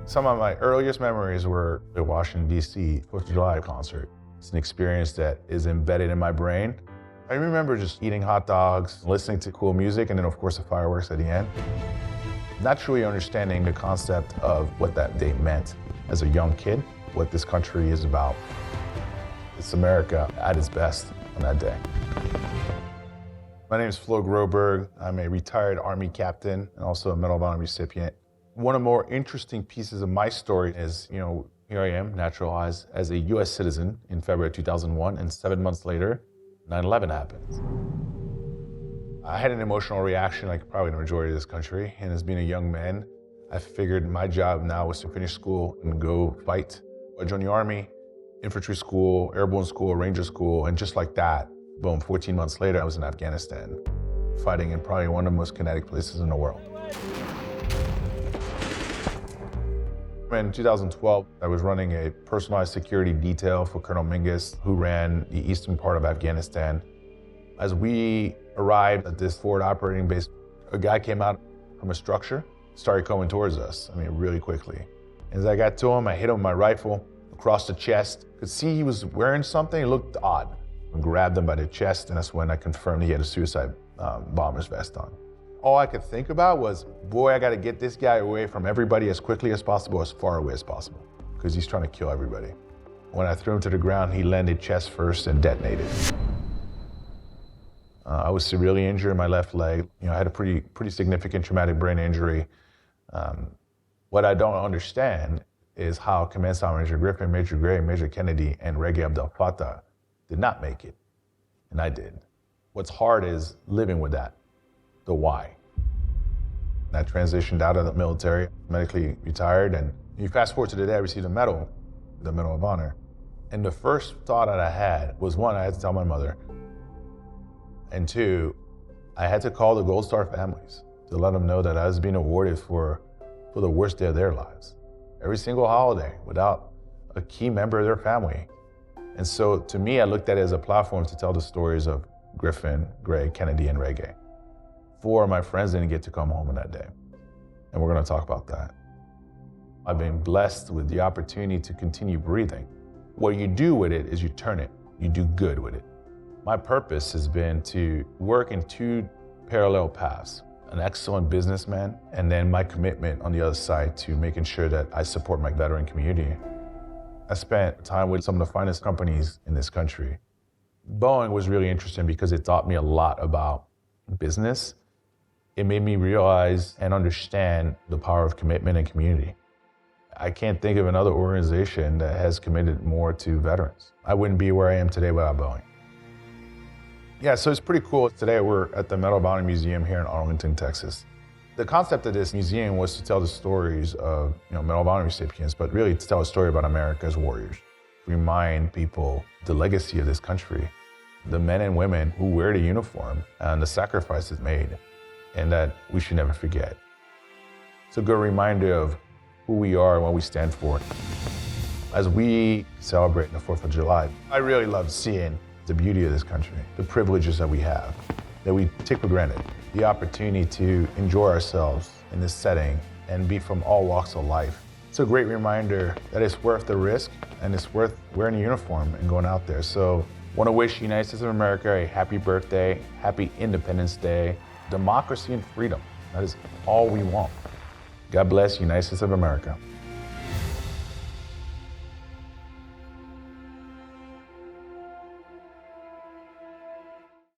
Some of my earliest memories were the Washington, D.C. 4th of July concert. It's an experience that is embedded in my brain. I remember just eating hot dogs, listening to cool music, and then of course the fireworks at the end. Not truly understanding the concept of what that day meant as a young kid, what this country is about. It's America at its best on that day. My name is Flo Groberg. I'm a retired Army captain and also a Medal of Honor recipient. One of the more interesting pieces of my story is, here I am, naturalized as a US citizen in February 2001, and 7 months later, 9/11 happens. I had an emotional reaction like probably the majority of this country, and as being a young man, I figured my job now was to finish school and go fight. I joined the Army, infantry school, airborne school, ranger school, and just like that, boom, 14 months later, I was in Afghanistan, fighting in probably one of the most kinetic places in the world. In 2012, I was running a personalized security detail for Colonel Mingus, who ran the eastern part of Afghanistan. As we arrived at this forward operating base, a guy came out from a structure, started coming towards us, really quickly. As I got to him, I hit him with my rifle across the chest. Could see he was wearing something, it looked odd. I grabbed him by the chest, and that's when I confirmed he had a suicide bomber's vest on. All I could think about was, boy, I gotta get this guy away from everybody as quickly as possible, as far away as possible, because he's trying to kill everybody. When I threw him to the ground, he landed chest first and detonated. I was severely injured in my left leg. I had a pretty significant traumatic brain injury. What I don't understand is how Command Sergeant Major Griffin, Major Gray, Major Kennedy, and Reggie Abdel Fattah did not make it, and I did. What's hard is living with that, the why. I transitioned out of the military, medically retired, and you fast forward to the day I received the Medal of Honor. And the first thought that I had was, one, I had to tell my mother, and two, I had to call the Gold Star families to let them know that I was being awarded for the worst day of their lives. Every single holiday without a key member of their family. And so to me, I looked at it as a platform to tell the stories of Griffin, Gray, Kennedy, and Reggae. 4 of my friends didn't get to come home on that day. And we're gonna talk about that. I've been blessed with the opportunity to continue breathing. What you do with it is you turn it, you do good with it. My purpose has been to work in 2 parallel paths, an excellent businessman, and then my commitment on the other side to making sure that I support my veteran community. I spent time with some of the finest companies in this country. Boeing was really interesting because it taught me a lot about business. It made me realize and understand the power of commitment and community. I can't think of another organization that has committed more to veterans. I wouldn't be where I am today without Boeing. Yeah, so it's pretty cool. Today we're at the Medal of Honor Museum here in Arlington, Texas. The concept of this museum was to tell the stories of Medal of Honor recipients, but really to tell a story about America's warriors. Remind people the legacy of this country, the men and women who wear the uniform and the sacrifices made, and that we should never forget. It's a good reminder of who we are and what we stand for. As we celebrate the 4th of July, I really love seeing the beauty of this country, the privileges that we have, that we take for granted, the opportunity to enjoy ourselves in this setting and be from all walks of life. It's a great reminder that it's worth the risk and it's worth wearing a uniform and going out there. So I want to wish the United States of America a happy birthday, happy Independence Day, democracy and freedom. That is all we want. God bless the United States of America.